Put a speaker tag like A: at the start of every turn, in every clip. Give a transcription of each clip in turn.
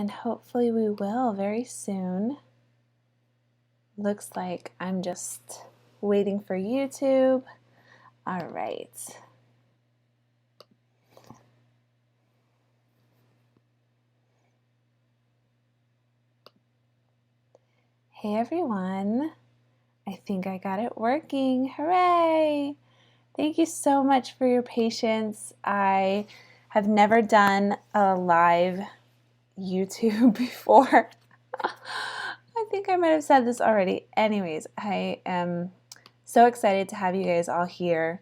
A: and hopefully we will very soon. Looks like I'm just waiting for YouTube. All right. Hey everyone. I think I got it working. Hooray! Thank you so much for your patience. I have never done a live YouTube before. I think I might have said this already. Anyways, I am so excited to have you guys all here.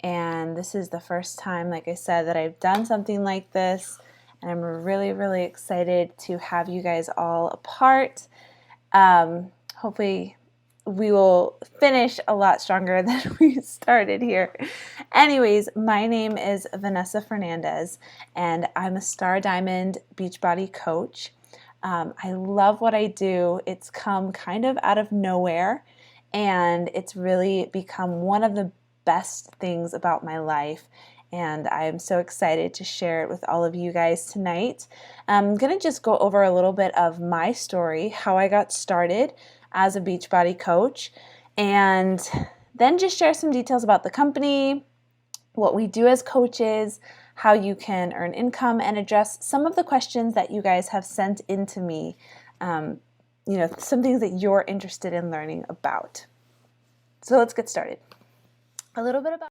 A: And this is the first time, like I said, that I've done something like this. And I'm really, really excited to have you guys all a part. Hopefully we will finish a lot stronger than we started here. Anyways, my name is Vanessa Fernandez, and I'm a Star Diamond Beachbody coach. I love what I do. It's come kind of out of nowhere, and it's really become one of the best things about my life. And I am so excited to share it with all of you guys tonight. I'm going to just go over a little bit of my story, how I got started as a Beachbody coach, and then just share some details about the company, what we do as coaches, how you can earn income, and address some of the questions that you guys have sent in to me, some things that you're interested in learning about. So let's get started. A little bit about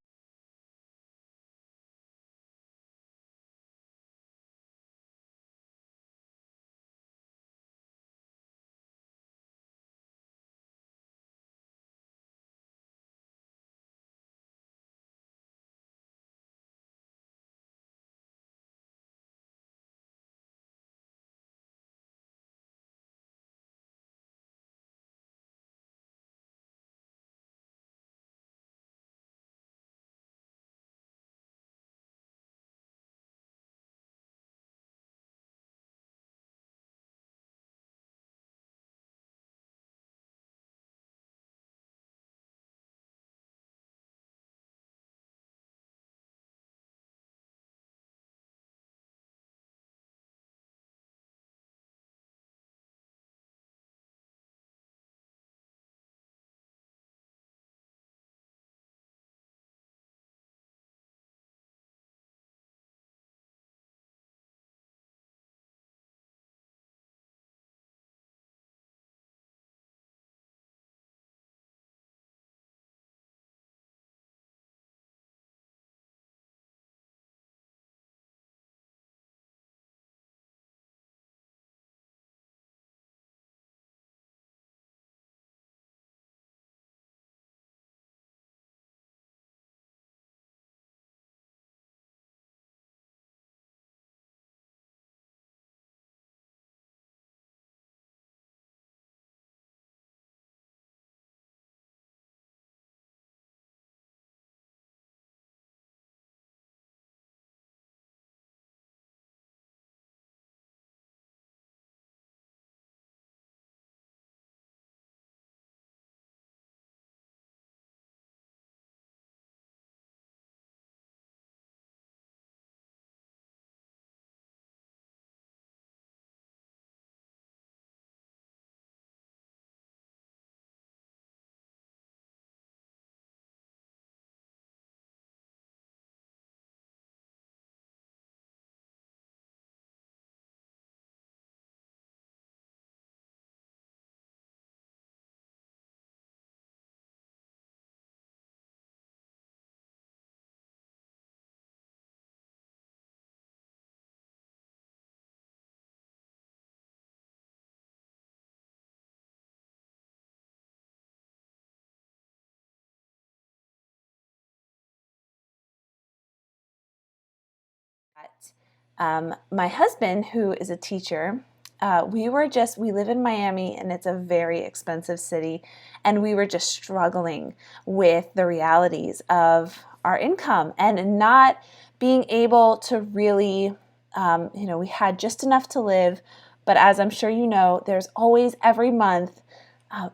A: my husband, who is a teacher, we live in Miami, and it's a very expensive city, and we were just struggling with the realities of our income and not being able to really, we had just enough to live, but as I'm sure you know, there's always every month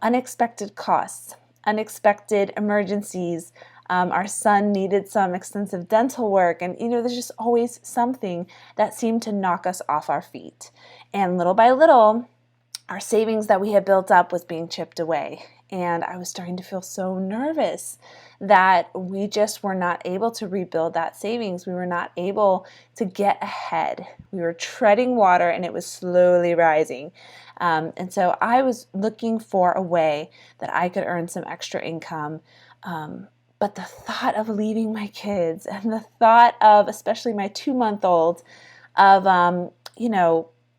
A: unexpected costs, unexpected emergencies. Our son needed some extensive dental work, and there's just always something that seemed to knock us off our feet. And little by little, our savings that we had built up was being chipped away. And I was starting to feel so nervous that we just were not able to rebuild that savings. We were not able to get ahead. We were treading water and it was slowly rising. And so I was looking for a way that I could earn some extra income. But the thought of leaving my kids and the thought of, especially my 2-month-old, of,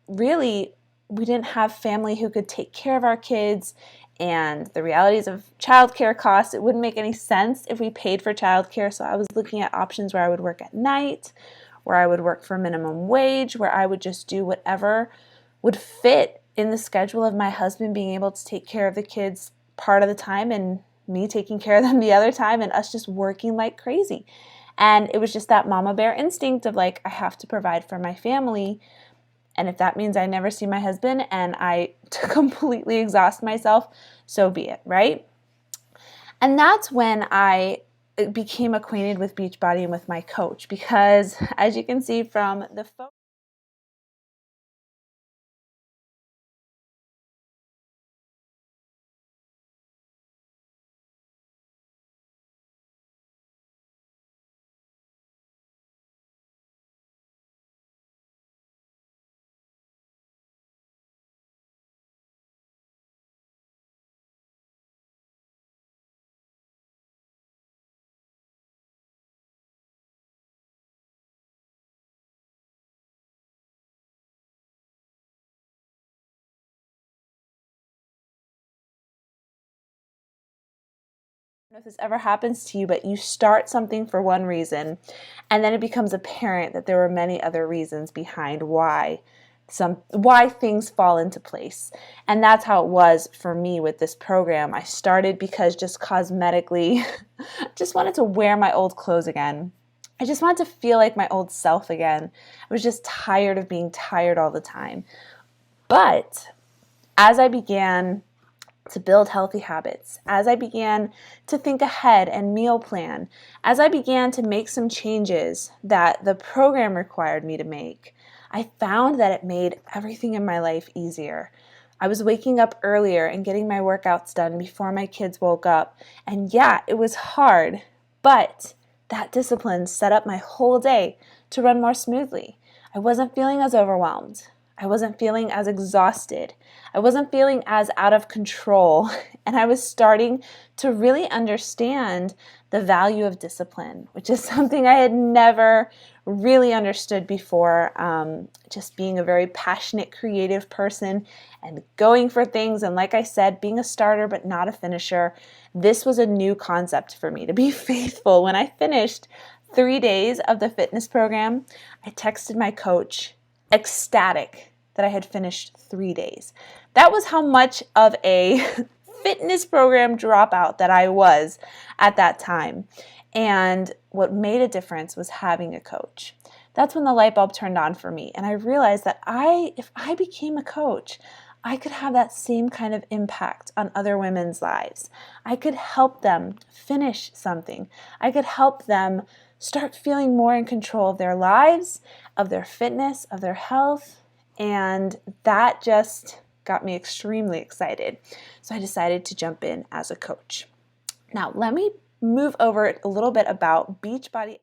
A: really, we didn't have family who could take care of our kids, and the realities of childcare costs, it wouldn't make any sense if we paid for childcare. So I was looking at options where I would work at night, where I would work for minimum wage, where I would just do whatever would fit in the schedule of my husband being able to take care of the kids part of the time and me taking care of them the other time, and us just working like crazy. And it was just that mama bear instinct of like, I have to provide for my family. And if that means I never see my husband and I completely exhaust myself, so be it, right? And that's when I became acquainted with Beachbody and with my coach, because as you can see from the photo, I don't know if this ever happens to you, but you start something for one reason, and then it becomes apparent that there were many other reasons behind why things fall into place. And that's how it was for me with this program. I started because just cosmetically, just wanted to wear my old clothes again. I just wanted to feel like my old self again. I was just tired of being tired all the time. But as I began to build healthy habits, as I began to think ahead and meal plan, as I began to make some changes that the program required me to make, I found that it made everything in my life easier. I was waking up earlier and getting my workouts done before my kids woke up. And yeah, it was hard, but that discipline set up my whole day to run more smoothly. I wasn't feeling as overwhelmed. I wasn't feeling as exhausted. I wasn't feeling as out of control. And I was starting to really understand the value of discipline, which is something I had never really understood before. Just being a very passionate, creative person and going for things. And like I said, being a starter but not a finisher. This was a new concept for me to be faithful. When I finished 3 days of the fitness program, I texted my coach, ecstatic that I had finished 3 days. That was how much of a fitness program dropout that I was at that time. And what made a difference was having a coach. That's when the light bulb turned on for me. And I realized that if I became a coach, I could have that same kind of impact on other women's lives. I could help them finish something. I could help them start feeling more in control of their lives, of their fitness, of their health. And that just got me extremely excited. So I decided to jump in as a coach. Now, let me move over a little bit about Beachbody.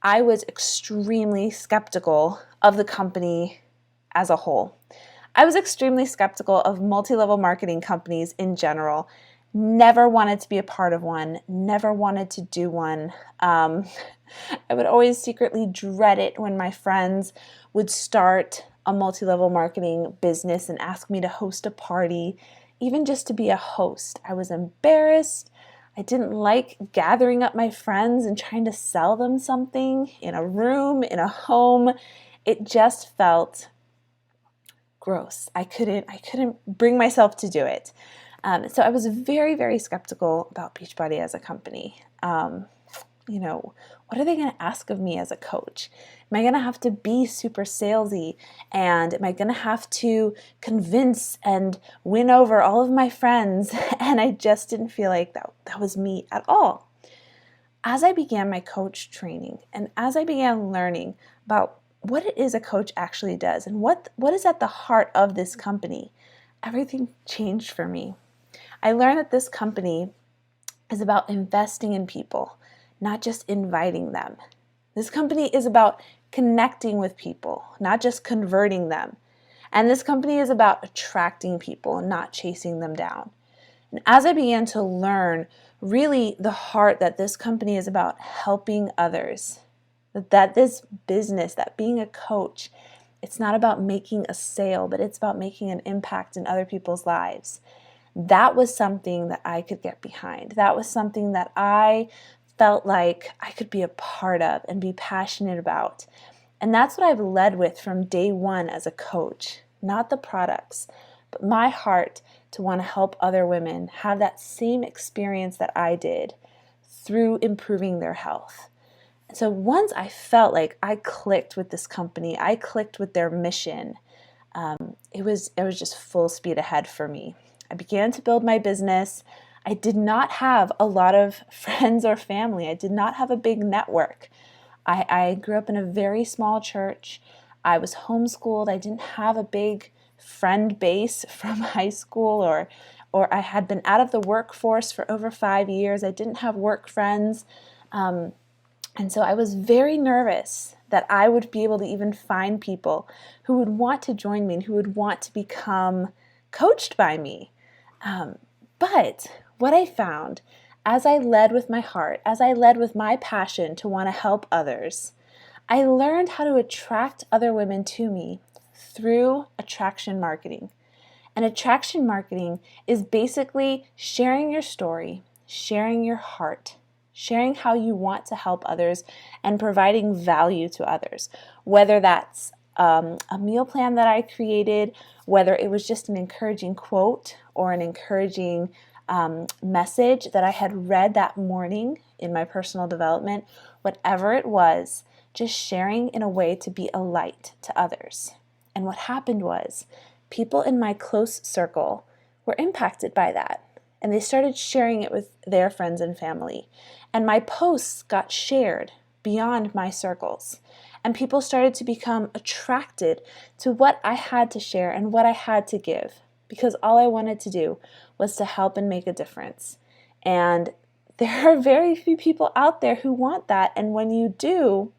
A: I was extremely skeptical of the company as a whole. I was extremely skeptical of multi-level marketing companies in general. Never wanted to be a part of one, never wanted to do one. I would always secretly dread it when my friends would start a multi-level marketing business and ask me to host a party, even just to be a host. I was embarrassed. I didn't like gathering up my friends and trying to sell them something in a room, in a home. It just felt gross. I couldn't bring myself to do it. So I was very, very skeptical about Beachbody as a company. what are they going to ask of me as a coach? Am I going to have to be super salesy? And am I going to have to convince and win over all of my friends? And I just didn't feel like that was me at all. As I began my coach training and as I began learning about what it is a coach actually does and what is at the heart of this company, everything changed for me. I learned that this company is about investing in people, not just inviting them. This company is about connecting with people, not just converting them. And this company is about attracting people, not chasing them down. And as I began to learn really the heart that this company is about helping others, that this business, that being a coach, it's not about making a sale, but it's about making an impact in other people's lives. That was something that I could get behind. That was something that I felt like I could be a part of and be passionate about. And that's what I've led with from day one as a coach, not the products, but my heart to want to help other women have that same experience that I did through improving their health. So once I felt like I clicked with this company, I clicked with their mission, it was just full speed ahead for me. I began to build my business. I did not have a lot of friends or family. I did not have a big network. I grew up in a very small church. I was homeschooled. I didn't have a big friend base from high school, or I had been out of the workforce for over 5 years. I didn't have work friends. And so I was very nervous that I would be able to even find people who would want to join me and who would want to become coached by me. But what I found as I led with my heart, as I led with my passion to want to help others, I learned how to attract other women to me through attraction marketing. And attraction marketing is basically sharing your story, sharing your heart, sharing how you want to help others, and providing value to others, whether that's a meal plan that I created, whether it was just an encouraging quote or an encouraging message that I had read that morning in my personal development, whatever it was, just sharing in a way to be a light to others. And what happened was people in my close circle were impacted by that. And they started sharing it with their friends and family. And my posts got shared beyond my circles. And people started to become attracted to what I had to share and what I had to give, because all I wanted to do was to help and make a difference. And there are very few people out there who want that. And when you do,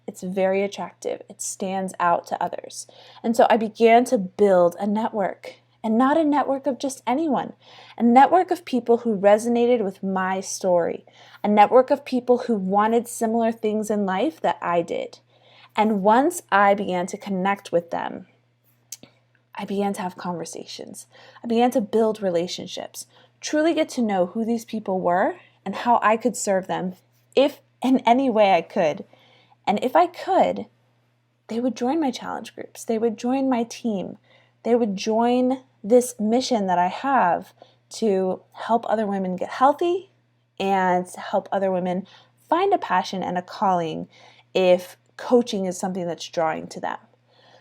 A: it's very attractive. It stands out to others. And so I began to build a network, and not a network of just anyone, a network of people who resonated with my story, a network of people who wanted similar things in life that I did. And once I began to connect with them, I began to have conversations. I began to build relationships, truly get to know who these people were and how I could serve them if in any way I could. And if I could, they would join my challenge groups. They would join my team. They would join this mission that I have to help other women get healthy and to help other women find a passion and a calling if coaching is something that's drawing to them.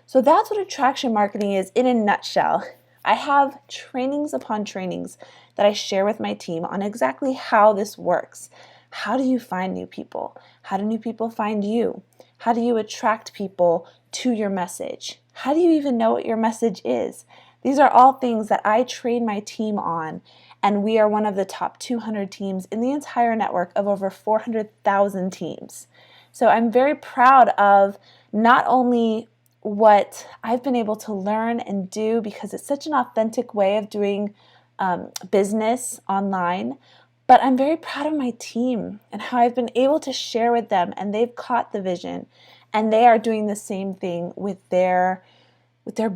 A: So that's what attraction marketing is in a nutshell. I have trainings upon trainings that I share with my team on exactly how this works. How do you find new people? How do new people find you? How do you attract people to your message? How do you even know what your message is? These are all things that I train my team on, and we are one of the top 200 teams in the entire network of over 400,000 teams. So I'm very proud of not only what I've been able to learn and do, because it's such an authentic way of doing business online, but I'm very proud of my team and how I've been able to share with them, and they've caught the vision, and they are doing the same thing with their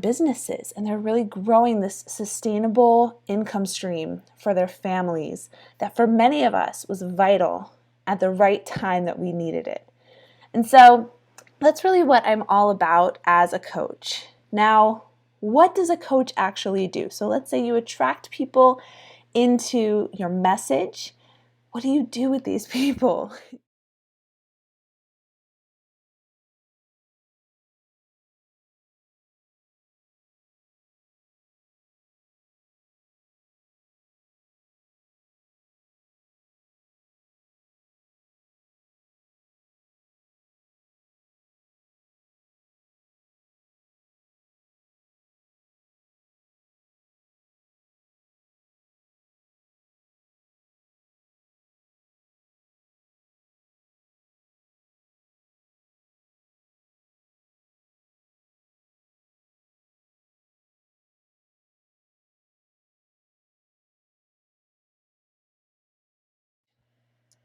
A: businesses, and they're really growing this sustainable income stream for their families that for many of us was vital at the right time that we needed it. And so that's really what I'm all about as a coach. Now, what does a coach actually do? So let's say you attract people into your message. What do you do with these people?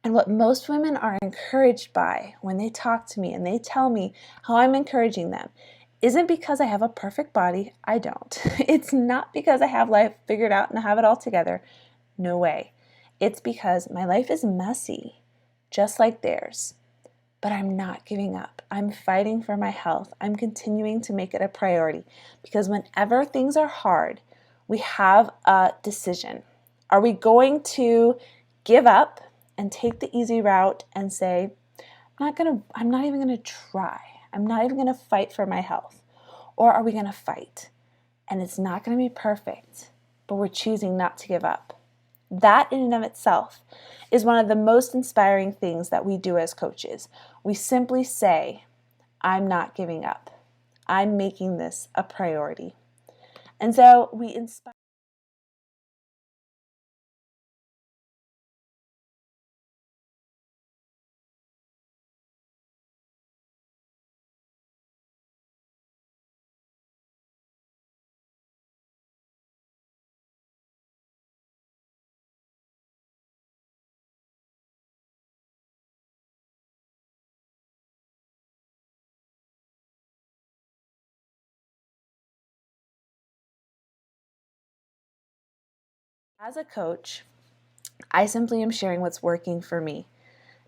A: And what most women are encouraged by when they talk to me and they tell me how I'm encouraging them isn't because I have a perfect body. I don't. It's not because I have life figured out and I have it all together. No way. It's because my life is messy, just like theirs. But I'm not giving up. I'm fighting for my health. I'm continuing to make it a priority because whenever things are hard, we have a decision. Are we going to give up and take the easy route and say, I'm not even going to try. I'm not even going to fight for my health. Or are we going to fight? And it's not going to be perfect, but we're choosing not to give up. That in and of itself is one of the most inspiring things that we do as coaches. We simply say, I'm not giving up. I'm making this a priority. And so we inspire. As a coach, I simply am sharing what's working for me.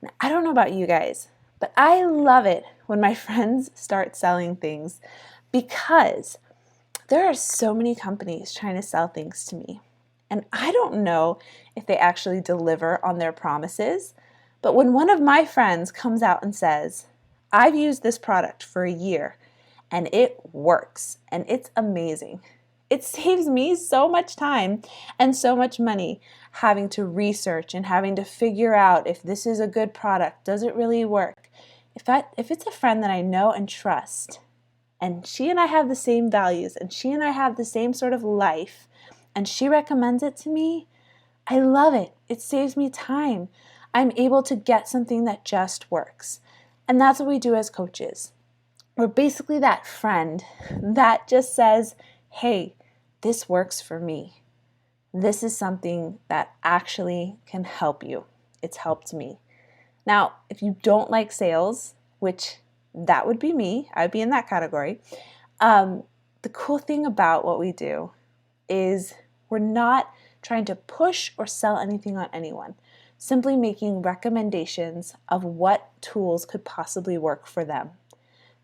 A: Now, I don't know about you guys, but I love it when my friends start selling things because there are so many companies trying to sell things to me. And I don't know if they actually deliver on their promises, but when one of my friends comes out and says, I've used this product for a year and it works and it's amazing, it saves me so much time and so much money having to research and having to figure out if this is a good product, does it really work? If it's a friend that I know and trust, and she and I have the same values, and she and I have the same sort of life, and she recommends it to me, I love it. It saves me time. I'm able to get something that just works. And that's what we do as coaches. We're basically that friend that just says, hey, this works for me. This is something that actually can help you. It's helped me. Now, if you don't like sales, which that would be me, I'd be in that category. The cool thing about what we do is we're not trying to push or sell anything on anyone, simply making recommendations of what tools could possibly work for them.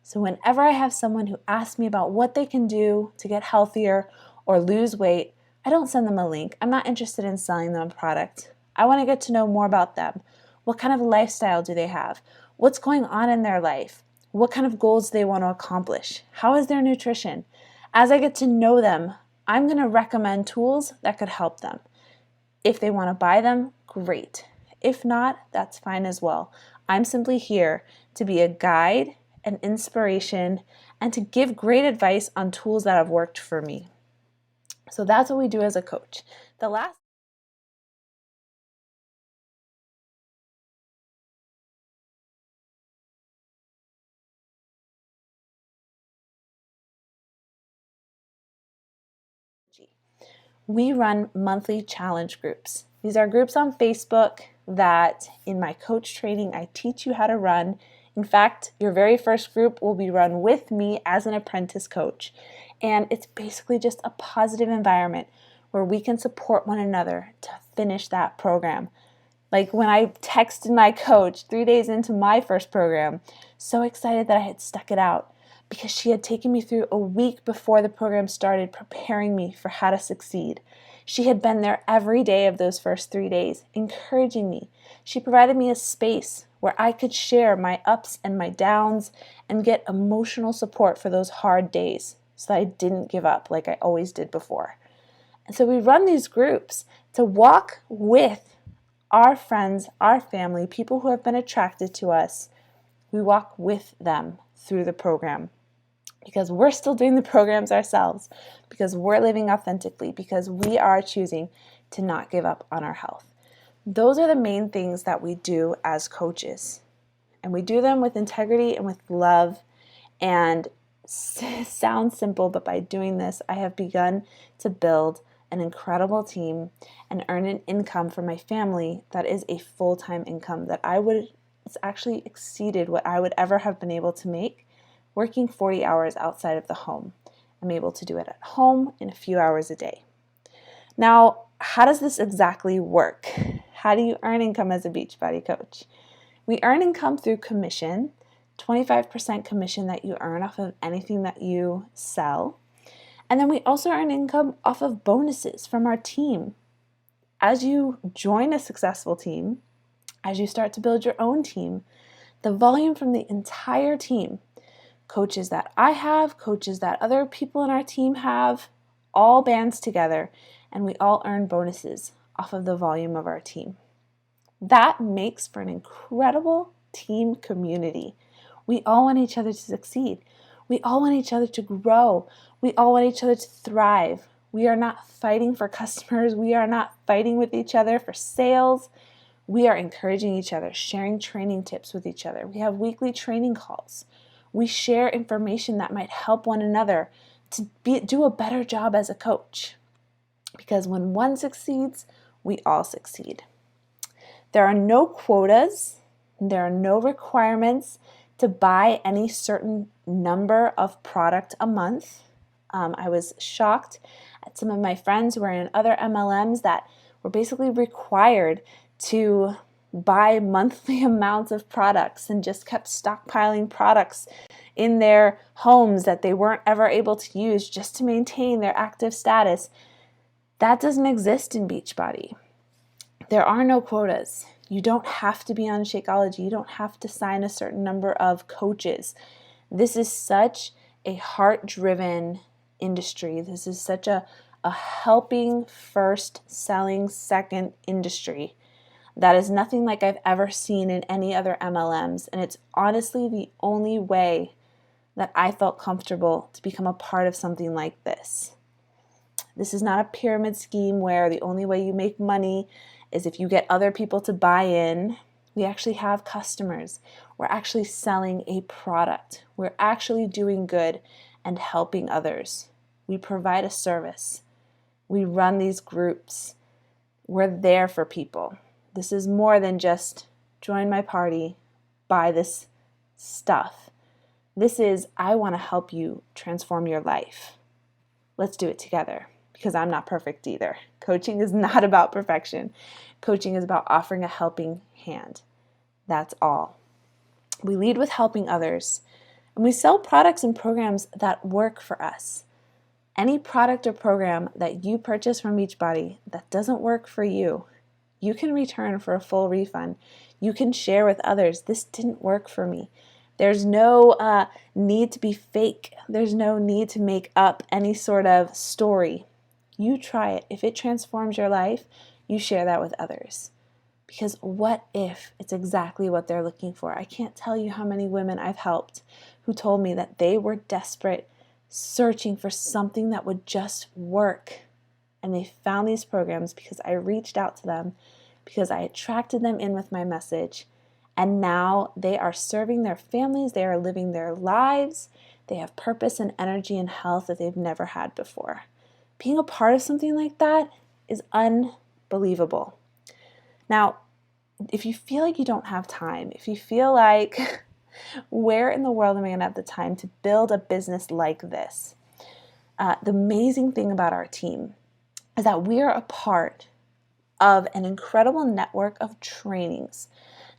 A: So whenever I have someone who asks me about what they can do to get healthier or lose weight, I don't send them a link. I'm not interested in selling them a product. I want to get to know more about them. What kind of lifestyle do they have? What's going on in their life? What kind of goals do they want to accomplish? How is their nutrition? As I get to know them, I'm going to recommend tools that could help them. If they want to buy them, great. If not, that's fine as well. I'm simply here to be a guide, an inspiration, and to give great advice on tools that have worked for me. So that's what we do as a coach. The last we run monthly challenge groups. These are groups on Facebook that in my coach training, I teach you how to run. In fact, your very first group will be run with me as an apprentice coach. And it's basically just a positive environment where we can support one another to finish that program. Like when I texted my coach 3 days into my first program, so excited that I had stuck it out because she had taken me through a week before the program started, preparing me for how to succeed. She had been there every day of those first 3 days, encouraging me. She provided me a space where I could share my ups and my downs and get emotional support for those hard days so that I didn't give up like I always did before. And so we run these groups to walk with our friends, our family, people who have been attracted to us. We walk with them through the program because we're still doing the programs ourselves, because we're living authentically, because we are choosing to not give up on our health. Those are the main things that we do as coaches. And we do them with integrity and with love. And sounds simple, but by doing this, I have begun to build an incredible team, and earn an income for my family that is a full-time income that it's actually exceeded what I would ever have been able to make working 40 hours outside of the home. I'm able to do it at home in a few hours a day. Now, how does this exactly work? How do you earn income as a Beachbody coach? We earn income through commission, 25% commission that you earn off of anything that you sell. And then we also earn income off of bonuses from our team. As you join a successful team, as you start to build your own team, the volume from the entire team, coaches that I have, coaches that other people in our team have, all bands together, and we all earn bonuses off of the volume of our team. That makes for an incredible team community. We all want each other to succeed. We all want each other to grow. We all want each other to thrive. We are not fighting for customers. We are not fighting with each other for sales. We are encouraging each other, sharing training tips with each other. We have weekly training calls. We share information that might help one another to do a better job as a coach. Because when one succeeds, we all succeed. There are no quotas. There are no requirements to buy any certain number of product a month. I was shocked at some of my friends who were in other MLMs that were basically required to buy monthly amounts of products and just kept stockpiling products in their homes that they weren't ever able to use just to maintain their active status. That doesn't exist in Beachbody. There are no quotas. You don't have to be on Shakeology. You don't have to sign a certain number of coaches. This is such a heart-driven industry. This is such a helping first, selling second industry. That is nothing like I've ever seen in any other MLMs, and it's honestly the only way that I felt comfortable to become a part of something like this. This is not a pyramid scheme where the only way you make money is if you get other people to buy in. We actually have customers. We're actually selling a product. We're actually doing good and helping others. We provide a service. We run these groups. We're there for people. This is more than just join my party, buy this stuff. This is, I want to help you transform your life. Let's do it together, because I'm not perfect either. Coaching is not about perfection. Coaching is about offering a helping hand. That's all. We lead with helping others, and we sell products and programs that work for us. Any product or program that you purchase from Beachbody that doesn't work for you, you can return for a full refund. You can share with others, this didn't work for me. There's no need to be fake. There's no need to make up any sort of story. You try it. If it transforms your life, you share that with others. Because what if it's exactly what they're looking for? I can't tell you how many women I've helped who told me that they were desperate, searching for something that would just work. And they found these programs because I reached out to them, because I attracted them in with my message. And now they are serving their families. They are living their lives. They have purpose and energy and health that they've never had before. Being a part of something like that is unbelievable. Now, if you feel like you don't have time, if you feel like, where in the world am I going to have the time to build a business like this? The amazing thing about our team is that we are a part of an incredible network of trainings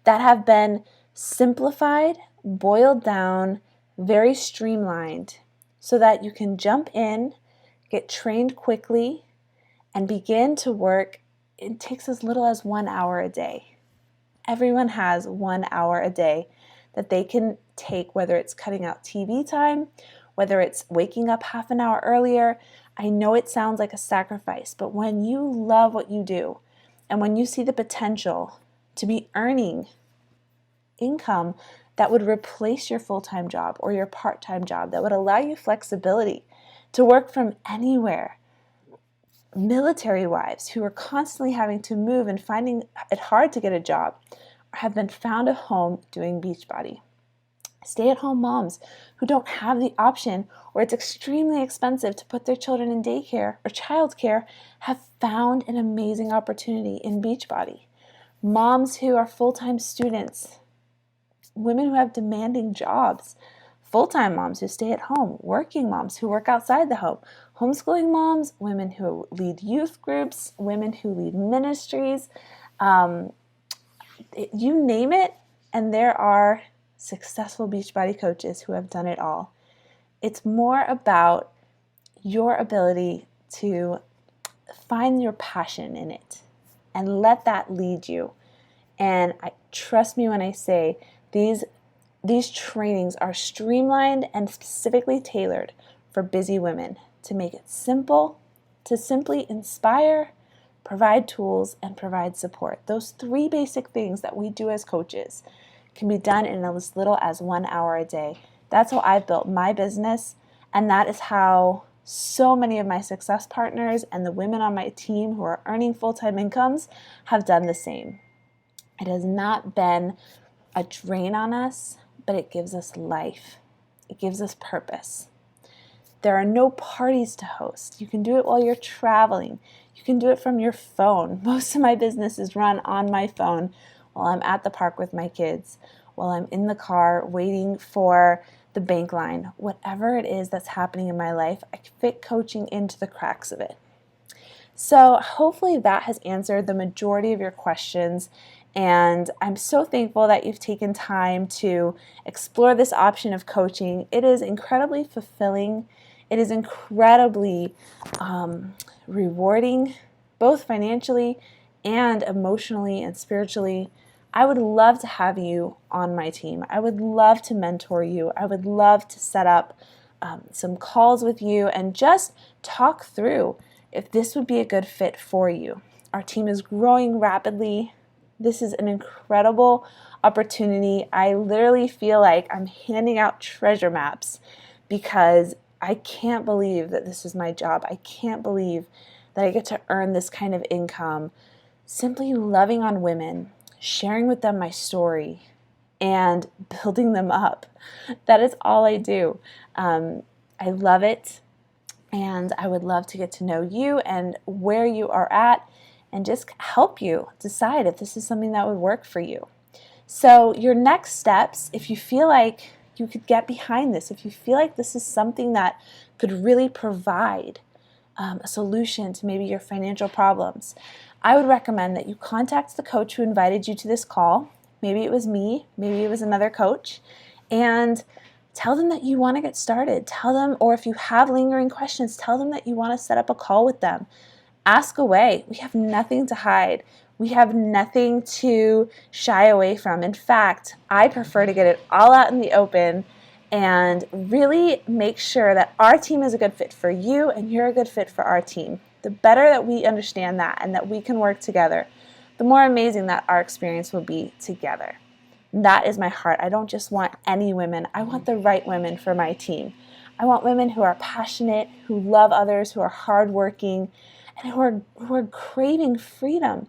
A: that have been simplified, boiled down, very streamlined, so that you can jump in, get trained quickly, and begin to work. It takes as little as 1 hour a day. Everyone has 1 hour a day that they can take, whether it's cutting out TV time, whether it's waking up half an hour earlier. I know it sounds like a sacrifice, but when you love what you do, and when you see the potential to be earning income that would replace your full-time job or your part-time job, that would allow you flexibility to work from anywhere. Military wives who are constantly having to move and finding it hard to get a job have been found a home doing Beachbody. Stay-at-home moms who don't have the option, or it's extremely expensive to put their children in daycare or childcare, have found an amazing opportunity in Beachbody. Moms who are full-time students, women who have demanding jobs, full-time moms who stay at home, working moms who work outside the home, homeschooling moms, women who lead youth groups, women who lead ministries, you name it, and there are successful Beachbody coaches who have done it all. It's more about your ability to find your passion in it and let that lead you. And trust me when I say these trainings are streamlined and specifically tailored for busy women to make it simple, to simply inspire, provide tools, and provide support. Those 3 basic things that we do as coaches can be done in as little as 1 hour a day. That's how I've built my business, and that is how so many of my success partners and the women on my team who are earning full-time incomes have done the same. It has not been a drain on us, but it gives us life. It gives us purpose. There are no parties to host. You can do it while you're traveling. You can do it from your phone. Most of my business is run on my phone while I'm at the park with my kids, while I'm in the car waiting for the bank line. Whatever it is that's happening in my life, I fit coaching into the cracks of it. So hopefully that has answered the majority of your questions, and I'm so thankful that you've taken time to explore this option of coaching. It is incredibly fulfilling. It is incredibly rewarding, both financially and emotionally and spiritually. I would love to have you on my team. I would love to mentor you. I would love to set up some calls with you and just talk through if this would be a good fit for you. Our team is growing rapidly. This is an incredible opportunity. I literally feel like I'm handing out treasure maps because I can't believe that this is my job. I can't believe that I get to earn this kind of income simply loving on women, sharing with them my story, and building them up. That is all I do. I love it. And I would love to get to know you and where you are at and just help you decide if this is something that would work for you. So your next steps, if you feel like you could get behind this, if you feel like this is something that could really provide a solution to maybe your financial problems, I would recommend that you contact the coach who invited you to this call. Maybe it was me, maybe it was another coach, and tell them that you want to get started. Tell them, or if you have lingering questions, tell them that you want to set up a call with them. Ask away. We have nothing to hide. We have nothing to shy away from. In fact, I prefer to get it all out in the open and really make sure that our team is a good fit for you and you're a good fit for our team. The better that we understand that and that we can work together, the more amazing that our experience will be together. That is my heart. I don't just want any women. I want the right women for my team. I want women who are passionate, who love others, who are hardworking, and who are craving freedom.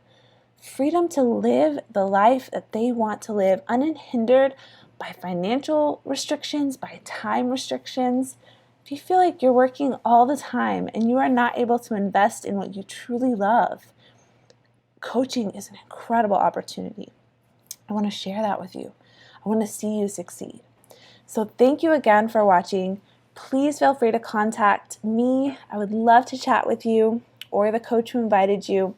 A: Freedom to live the life that they want to live, unhindered by financial restrictions, by time restrictions. If you feel like you're working all the time and you are not able to invest in what you truly love, coaching is an incredible opportunity. I want to share that with you. I want to see you succeed. So thank you again for watching. Please feel free to contact me. I would love to chat with you or the coach who invited you.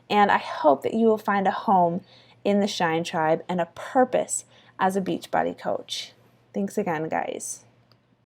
A: And I hope that you will find a home in the Shine Tribe and a purpose as a Beachbody coach. Thanks again, guys.